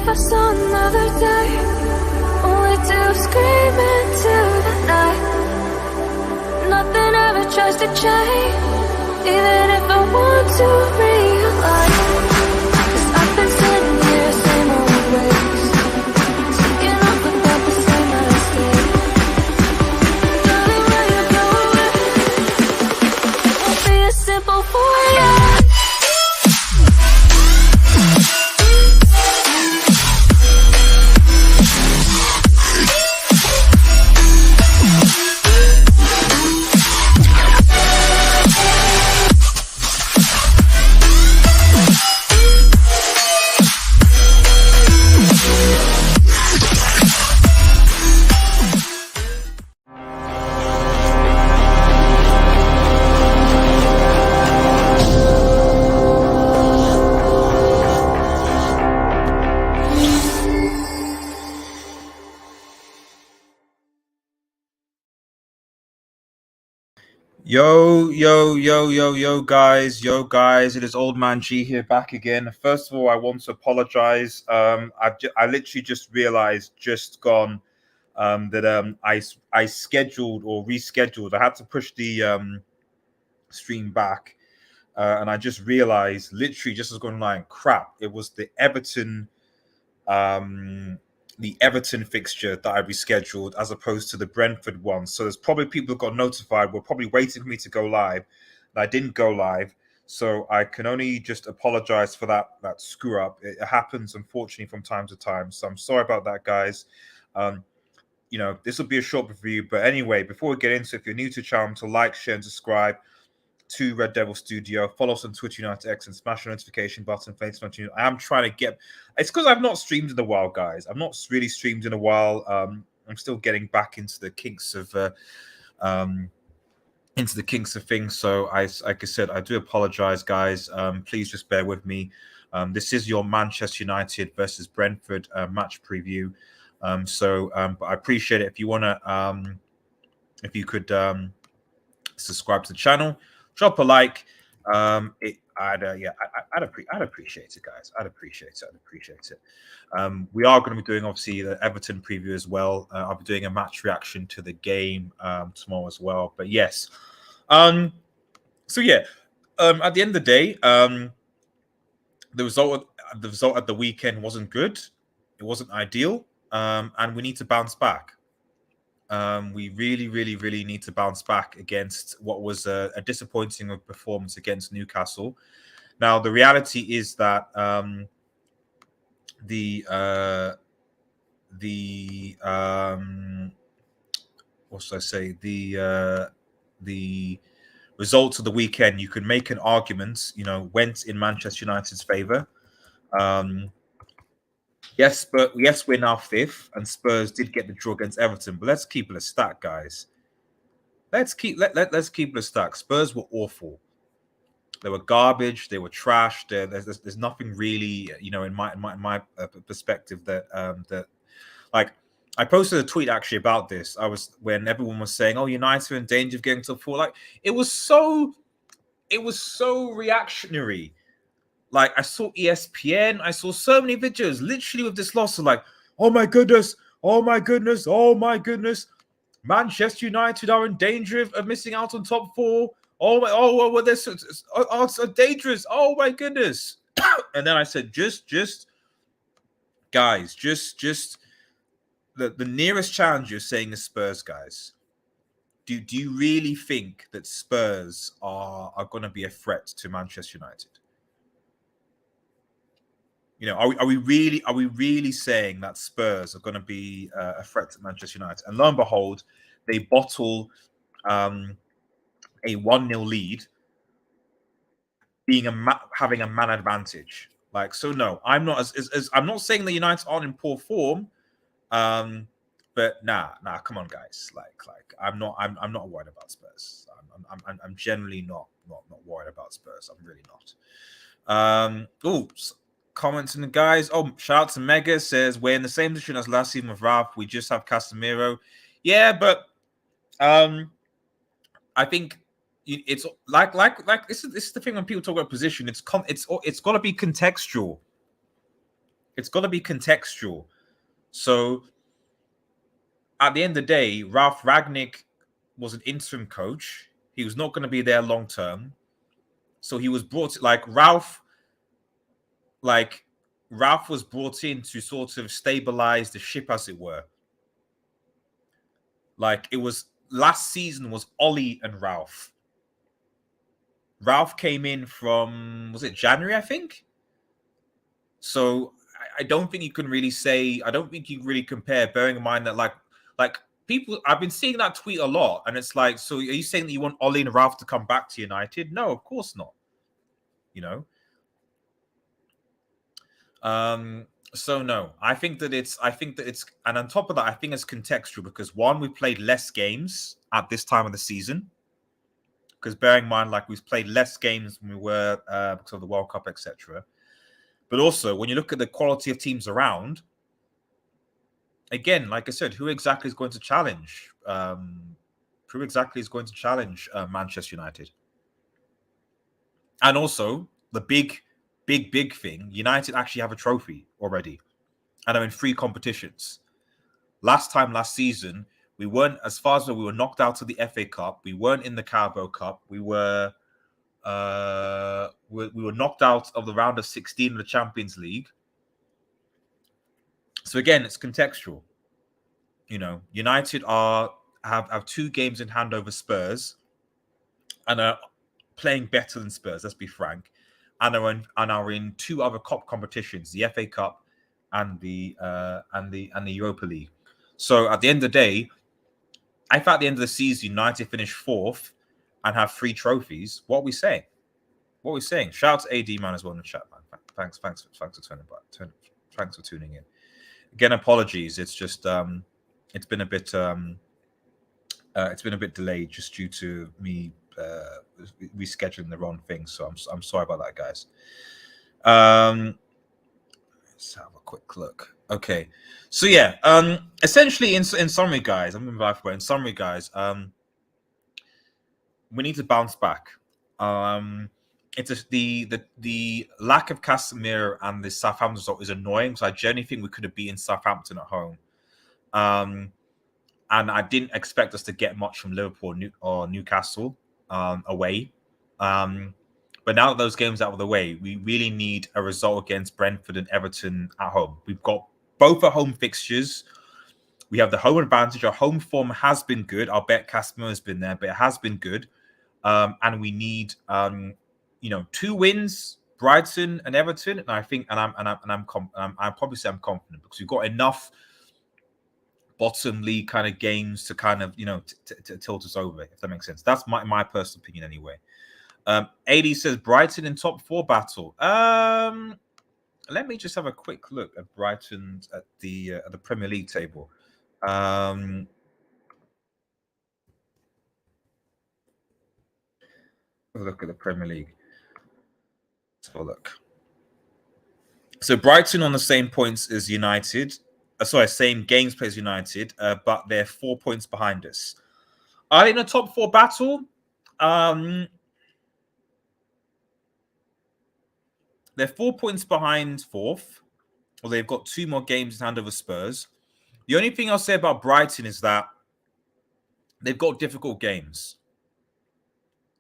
if I saw another day, only to scream into the night. Nothing ever tries to change, even if I want to realize. 'Cause I've been sitting here, same old ways, taking off without the same mistake. Darling, when you go away, won't be as simple for you. Yo, guys, it is Old Man G here back again. First of all, I want to apologize. I literally just realized that I scheduled or rescheduled. I had to push the stream back, and I just realized, literally just as going like crap, it was the Everton fixture that I rescheduled as opposed to the Brentford one. So there's probably people who got notified, were probably waiting for me to go live, and I didn't go live. So I can only just apologize for that screw up. It happens, unfortunately, from time to time. So I'm sorry about that, guys. This will be a short review. But anyway, before we get into it, if you're new to the channel, to like, share, and subscribe to Red Devil Studio. Follow us on Twitter, United X, and smash the notification button. I am trying to get. It's because I've not streamed in a while, guys. I've not really streamed in a while. I'm still getting back into the kinks of things. So like I said, I do apologize, guys. Please just bear with me. This is your Manchester United versus Brentford match preview. But I appreciate it if you wanna, if you could subscribe to the channel. Drop a like. I'd appreciate it, guys. I'd appreciate it. We are going to be doing obviously the Everton preview as well. I'll be doing a match reaction to the game tomorrow as well. But yes, at the end of the day, the result at the weekend wasn't good. It wasn't ideal, and we need to bounce back. We really need to bounce back against what was a disappointing performance against Newcastle. Now, the reality is that the results of the weekend, you can make an argument, went in Manchester United's favour. Yes, we're now fifth, and Spurs did get the draw against Everton. But let's keep it a stack, guys. Let's keep it a stack. Spurs were awful. They were garbage. They were trash. There's nothing really, in my perspective that like. I posted a tweet actually about this. When everyone was saying, "Oh, United are in danger of getting to 4." Like it was so reactionary. Like, I saw ESPN, I saw so many videos, literally with this loss, of like, oh my goodness, Manchester United are in danger of missing out on top 4. They're so dangerous. Oh my goodness. And then I said, guys, the nearest challenge you're saying is Spurs, guys. Do you really think that Spurs are going to be a threat to Manchester United? Are we really saying that Spurs are going to be a threat to Manchester United? And lo and behold, they bottle a 1-0 lead, having a man advantage. No, I'm not I'm not saying that United aren't in poor form, but nah, come on, guys. I'm not worried about Spurs. I'm generally not worried about Spurs. I'm really not. Comments in the guys. Shout out to Mega, says we're in the same position as last season with Ralph. We just have Casemiro. Yeah, but I think it's like this is the thing when people talk about position. It's got to be contextual. It's got to be contextual. So at the end of the day, Ralph Ragnick was an interim coach. He was not going to be there long term. So he was brought to, like Ralph was brought in to sort of stabilize the ship, as it were. Like it was last season was Ollie and Ralph. Ralph came in from, was it January, I think? So I don't think you can really say, I don't think you really compare, bearing in mind that like people, I've been seeing that tweet a lot, and it's like, so are you saying that you want Ollie and Ralph to come back to United? No, of course not. You know? So no, I think that it's, and on top of that, I think it's contextual because one, we played less games at this time of the season. Because bearing in mind, like we've played less games than we were because of the World Cup, etc. But also, when you look at the quality of teams around, again, like I said, who exactly is going to challenge? Who exactly is going to challenge Manchester United? And also, the big thing: United actually have a trophy already, and are in 3 competitions. Last season, we weren't, as far as we were knocked out of the FA Cup. We weren't in the Carabao Cup. We were knocked out of the round of 16 of the Champions League. So again, it's contextual. You know, United have 2 games in hand over Spurs, and are playing better than Spurs. Let's be frank, and are in 2 other cup competitions: the FA Cup and the Europa League. So at the end of the day, if at the end of the season United finish 4th and have 3 trophies, what are we saying? What are we saying? Shout out to AD man as well in the chat, man. Thanks for tuning in. Again, apologies. It's just it's been a bit delayed just due to me rescheduling the wrong thing. So I'm sorry about that, guys. Let's have a quick look. Okay, so yeah, essentially in summary, guys, I'm moving back for in summary, guys. We need to bounce back. It's just the lack of Casemiro and the Southampton result is annoying because I genuinely think we could have beaten Southampton at home. And I didn't expect us to get much from Liverpool or Newcastle away. But now that those games out of the way, we really need a result against Brentford and Everton at home. We've got both our home fixtures. We have the home advantage. Our home form has been good. I'll bet Casemiro has been there, but it has been good. And we need 2 wins, Brighton and Everton. And I think, I'm probably say I'm confident because we've got enough bottom league kind of games to kind of to tilt us over, if that makes sense. That's my personal opinion anyway. AD says Brighton in top 4 battle. Let me just have a quick look at Brighton at the Premier League table. Look at the Premier League. Let's have a look. So Brighton on the same points as United. Same games played as United, but they're 4 points behind us. Are they in a top 4 battle? They're 4 points behind 4th. Well, they've got 2 more games in hand over Spurs. The only thing I'll say about Brighton is that they've got difficult games.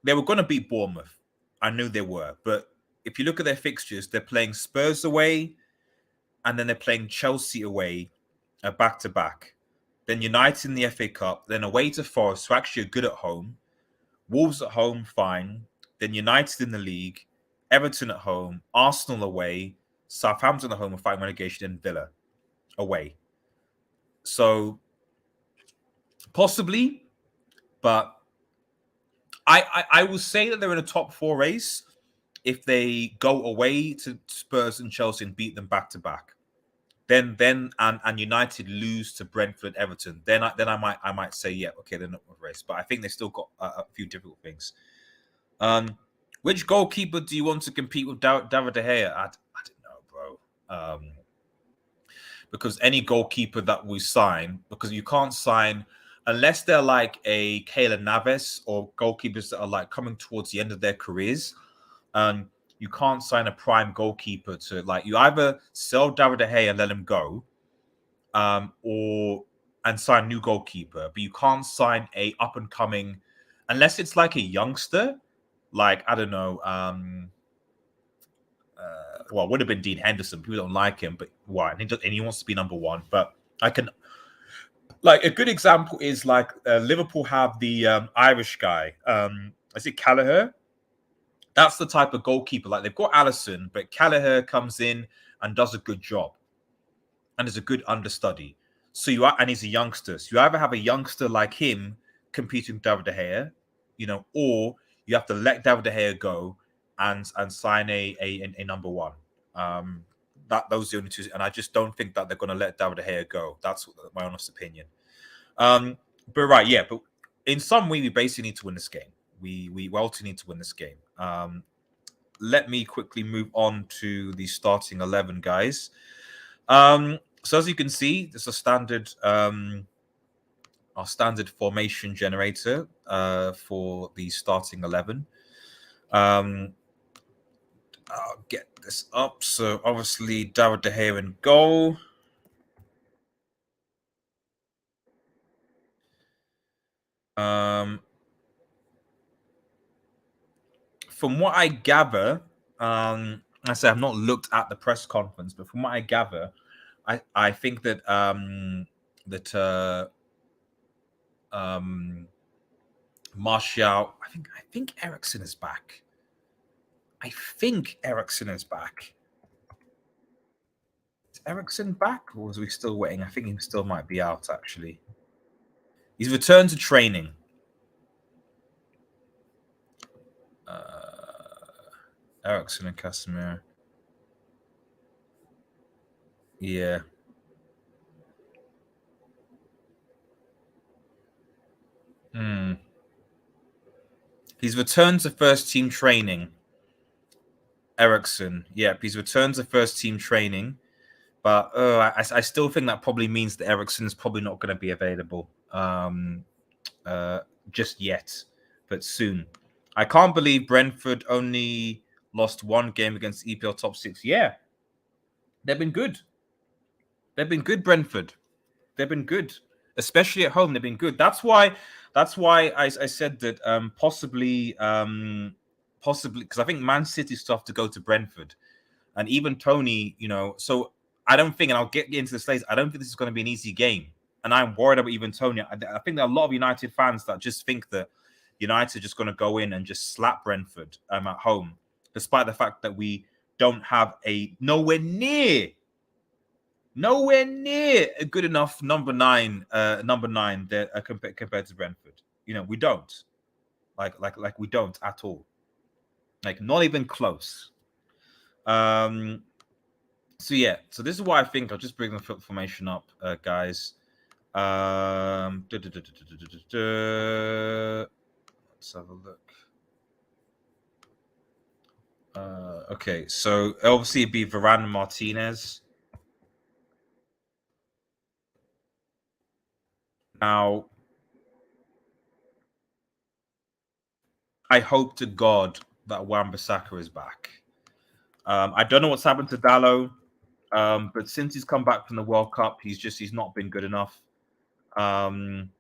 They were going to beat Bournemouth. I knew they were. But if you look at their fixtures, they're playing Spurs away, and then they're playing Chelsea away back-to-back. Then United in the FA Cup, then away to Forest, who actually are good at home. Wolves at home, fine. Then United in the league, Everton at home, Arsenal away, Southampton at home are fighting relegation, and Villa away. So possibly, but I will say that they're in a top 4 race if they go away to Spurs and Chelsea and beat them back to back. Then United lose to Brentford, Everton. Then I might say, yeah, okay, they're not in a race, but I think they still got a few difficult things. Which goalkeeper do you want to compete with David De Gea? I don't know, bro. Because any goalkeeper that we sign, because you can't sign unless they're like a Keylor Navas or goalkeepers that are like coming towards the end of their careers. You you can't sign a prime goalkeeper to like you either sell David De Gea and let him go, or and sign a new goalkeeper, but you can't sign a up and coming unless it's like a youngster, like I don't know. Well, it would have been Dean Henderson. People don't like him, but why? And he wants to be number one. But I can, like, a good example is like Liverpool have the Irish guy. Is it Callagher? That's the type of goalkeeper. Like they've got Allison, but Callagher comes in and does a good job and is a good understudy. So you are, and he's a youngster. So you either have a youngster like him competing with David De Gea, or you have to let David De Gea go and sign a number one. Those are the only two, and I just don't think that they're going to let David De Gea go. That's my honest opinion. But right, yeah, but in some way, we basically need to win this game. We ultimately need to win this game. Let me quickly move on to the starting 11, guys. So as you can see, there's a standard our standard formation generator for the starting 11. I'll get this up. So obviously David De Gea in goal. From what I gather, I say I've not looked at the press conference, but from what I gather, I think that Martial, I think Eriksen is back. I think Eriksen is back. Is Eriksen back, or is we still waiting? I think he still might be out, actually. He's returned to training. Eriksen and Casemiro. Yeah. He's returned to first team training. Eriksen. Yep, he's returned to first team training. But I still think that probably means that Eriksen is probably not going to be available just yet, but soon. I can't believe Brentford only lost one game against EPL top 6. Yeah, they've been good. They've been good, Brentford. They've been good, especially at home. They've been good. That's why I said that possibly because I think Man City stuff to go to Brentford, and even Tony, so I don't think, and I'll get into this later, I don't think this is going to be an easy game. And I'm worried about even Tony. I think there are a lot of United fans that just think that United are just going to go in and just slap Brentford at home, despite the fact that we don't have a nowhere near a good enough number nine that compared to Brentford. We don't. Like we don't at all. Like not even close. So yeah, so this is what I think. I'll just bring the formation up, guys. Let's have a look. Okay, so obviously it'd be Varane and Martinez. Now, I hope to God that Wan-Bissaka is back. I don't know what's happened to Dalot, but since he's come back from the World Cup, he's not been good enough. Ten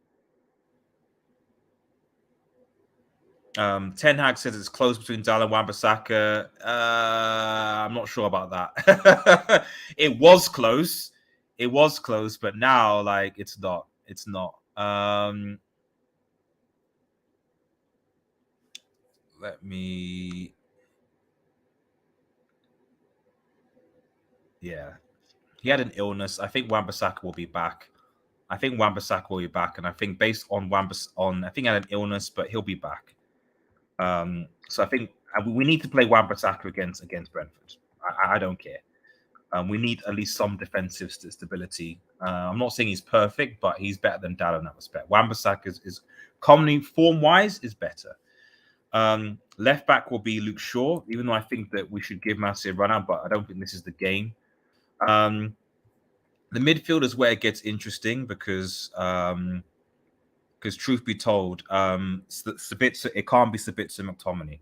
Hag says it's close between Dalot and Wan-Bissaka. I'm not sure about that. It was close. It was close, but now, like, it's not. It's not. Let me... Yeah. He had an illness. I think Wan-Bissaka will be back. And I think based on I think he had an illness, but he'll be back. So I think we need to play Wan-Bissaka against Brentford. I don't care. We need at least some defensive stability. I'm not saying he's perfect, but he's better than Dalot in that respect. Wan-Bissaka is commonly form-wise is better. Left back will be Luke Shaw, even though I think that we should give Messi a run out, but I don't think this is the game. The midfield is where it gets interesting because truth be told, Sabitzer, it can't be Sabitzer McTominay.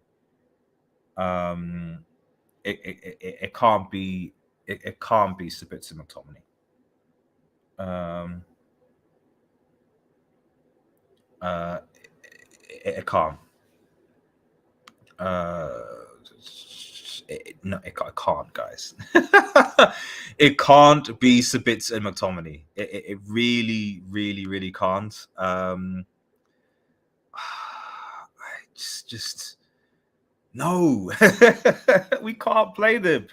it can't be it can't be Sabitzer McTominay. Um, uh, it can't. Uh, no, it can't, guys. It can't be Sabitzer and McTominay. It really, really, really can't. I just no, we can't play them.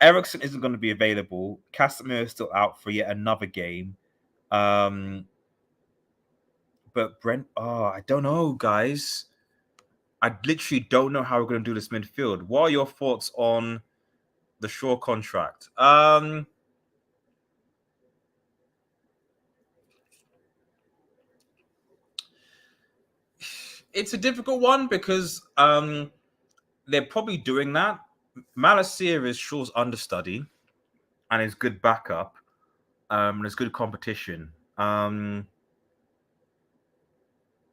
Ericsson isn't going to be available. Casemiro is still out for yet another game. But Brent, I don't know, guys. I literally don't know how we're going to do this midfield. What are your thoughts on the Shaw contract? It's a difficult one because they're probably doing that. Malacia is Shaw's understudy and is good backup. There's good competition.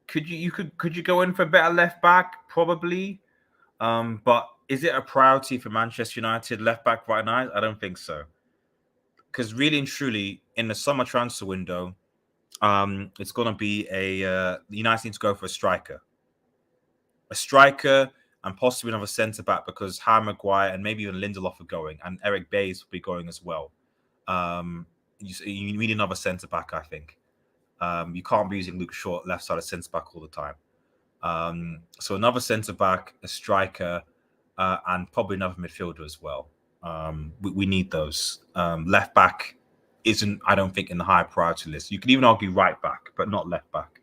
Could you go in for a better left back? Probably. But is it a priority for Manchester United left back right now? I don't think so. Because really and truly, in the summer transfer window, it's going to be United need to go for a striker, and possibly another centre back because Harry Maguire and maybe even Lindelof are going, and Eric Bays will be going as well. You need another centre back, I think. You can't be using Luke Shaw left side of centre back all the time. So another centre back, a striker, and probably another midfielder as well. We need those. Left back isn't, I don't think, in the high priority list. You can even argue right back, but not left back.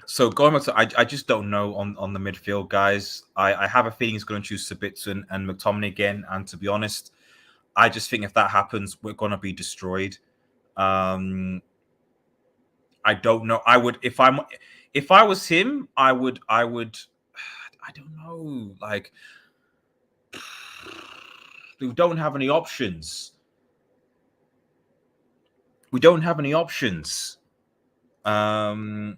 So going back to, I just don't know on the midfield, guys. I have a feeling he's going to choose Sabitzer and McTominay again. And to be honest, I just think if that happens, we're going to be destroyed. I don't know. If I was him, I would. I don't know. Like, we don't have any options. We don't have any options. I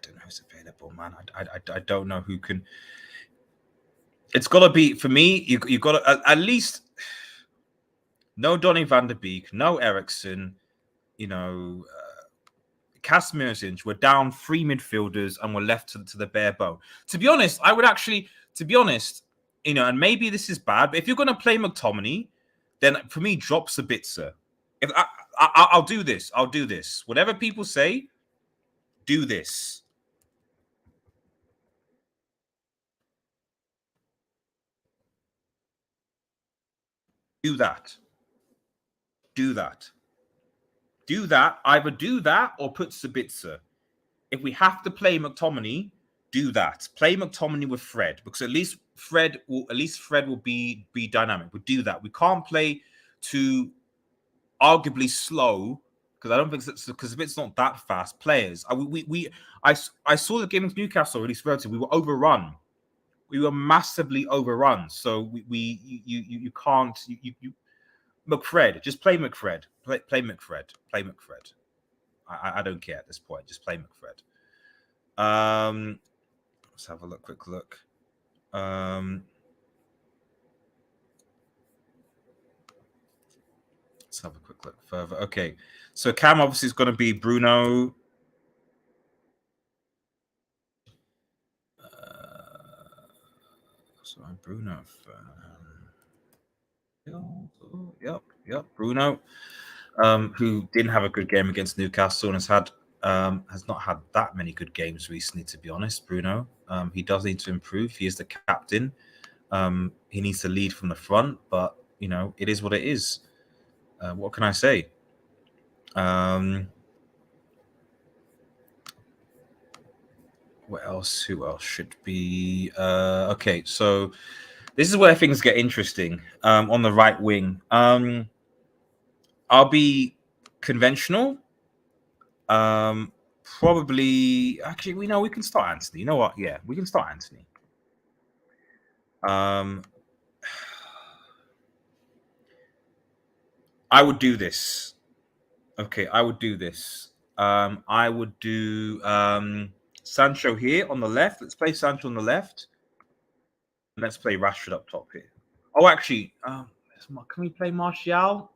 don't know who's available, man. I don't know who can. It's got to be for me. You got to at least no Donny van der Beek, no Ericsson. You know, Casemiro's inch. We're down 3 midfielders and we're left to the bare bone. To be honest, I would actually. To be honest, and maybe this is bad, but if you're going to play McTominay, then for me, drop Sabitzer. If I'll do this, I'll do this. Whatever people say, do this. Do that. Do that. Do that. Either do that or put Sabitzer. If we have to play McTominay, do that. Play McTominay with Fred because at least Fred will be dynamic. We'll do that. We can't play too arguably slow because I don't think because if it's not that fast players. I saw the game against Newcastle really relative. We were overrun. We were massively overrun. So you can't McFred, just play McFred. Play McFred. Play McFred. I don't care at this point. Just play McFred. Let's have a quick look. Let's have a quick look further. Okay, so Cam obviously is going to be Bruno. Sorry, Bruno. Yep, Bruno. Who didn't have a good game against Newcastle and has not had that many good games recently, to be honest. Bruno, he does need to improve. He is the captain. He needs to lead from the front, but it is what it is. What can I say? What else? Who else should be? Okay, so this is where things get interesting. On the right wing, I'll be conventional. Probably. Actually, we can start Anthony. You know what? Yeah, we can start Anthony. I would do this. Okay, I would do this. I would do Sancho here on the left. Let's play Sancho on the left. Let's play Rashford up top here. Oh, actually, can we play Martial?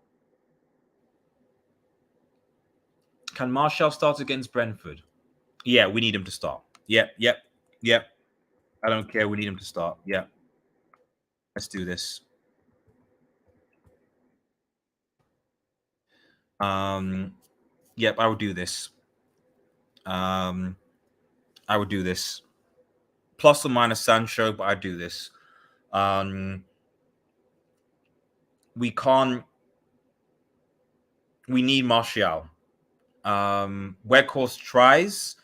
Can Martial start against Brentford? Yeah, we need him to start. Yep. I don't care. We need him to start. Yeah. Let's do this. Yep, I would do this. I would do this. Plus or minus Sancho, but I'd do this. We can't. We need Martial. Weghorst tries,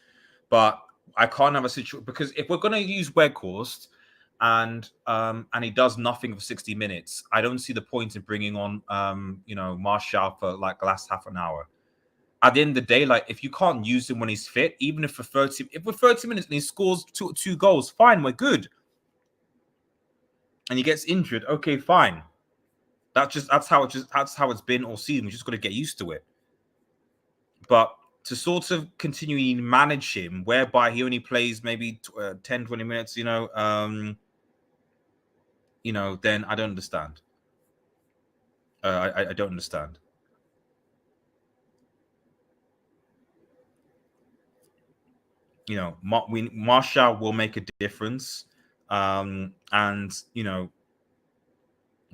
but I can't have a situation because if we're going to use Weghorst and he does nothing for 60 minutes, I don't see the point in bringing on Martial for like the last half an hour. At the end of the day, like if you can't use him when he's fit, even if we're 30 minutes and he scores two goals, fine, we're good. And he gets injured, okay, fine. That's how it's been all season. We just got to get used to it. But to sort of continually manage him, whereby he only plays maybe 10, 20 minutes, then I don't understand. I don't understand. Martial will make a difference. And I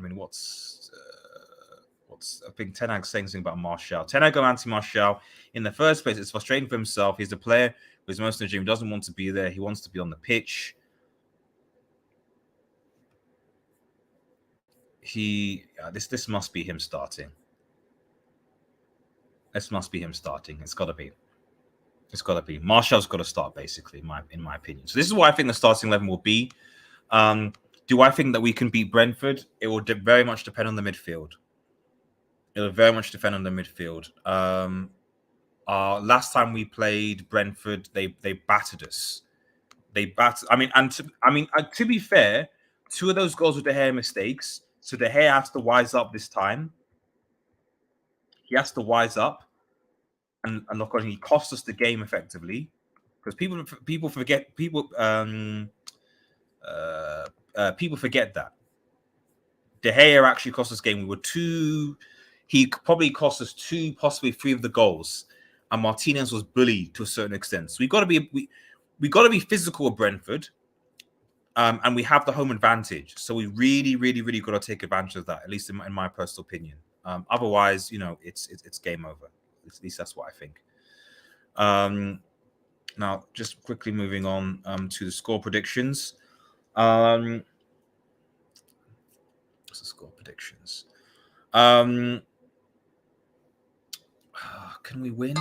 mean, what's I think Ten Hag saying something about Martial. Ten Hag going anti-Martial. In the first place, it's frustrating for himself. He's a player who's most of the gym. He doesn't want to be there. He wants to be on the pitch. This must be him starting. This must be him starting. It's got to be. It's got to be. Martial's got to start, basically, in my opinion. So this is what I think the starting 11 will be. Do I think that we can beat Brentford? It will very much depend on the midfield. It'll very much depend on the midfield. Last time we played Brentford, they battered us. They battered. To be fair, 2 of those goals were De Gea mistakes. So De Gea has to wise up this time. He has to wise up, and of course he cost us the game effectively because people forget people forget that De Gea actually cost us game. We were 2. He probably cost us 2, possibly 3 of the goals, and Martinez was bullied to a certain extent. So we got to be physical with Brentford, and we have the home advantage. So we really, really, really got to take advantage of that. At least in my personal opinion. Otherwise, it's game over. At least that's what I think. Now, just quickly moving on to the score predictions. What's the score predictions? Can we win?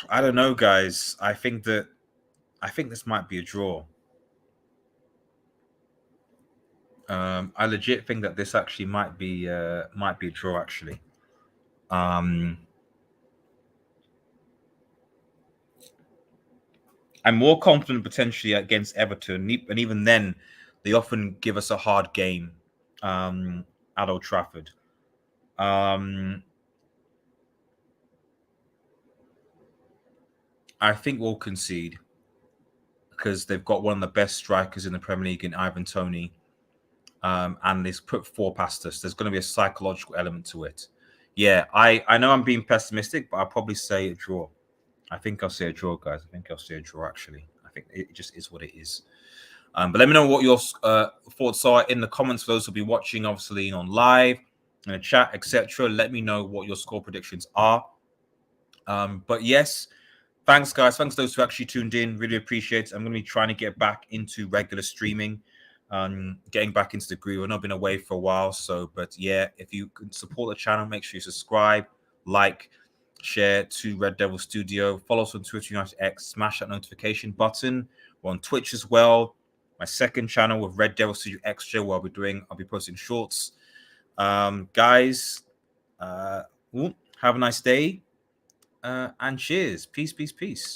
I don't know, guys. I think this might be a draw. I legit think that this actually might be a draw. Actually, I'm more confident potentially against Everton, and even then, they often give us a hard game at Old Trafford. I think we'll concede because they've got one of the best strikers in the Premier League in Ivan Toney. And they've put 4 past us. There's going to be a psychological element to it. Yeah, I know I'm being pessimistic, but I'll probably say a draw. I think I'll say a draw, guys. I think I'll say a draw, actually. I think it just is what it is. But let me know what your thoughts are in the comments for those who'll be watching, obviously, on live, in the chat, etc. Let me know what your score predictions are. But yes, thanks, guys. Thanks to those who actually tuned in. Really appreciate it. I'm going to be trying to get back into regular streaming. Getting back into the groove. I've not been away for a while, but yeah, if you can support the channel, make sure you subscribe, like, share to Red Devil Studio, follow us on Twitter, United X, smash that notification button. We're on Twitch as well. My second channel with Red Devil Studio Extra, where I'll be posting shorts. Guys, have a nice day, and cheers. Peace.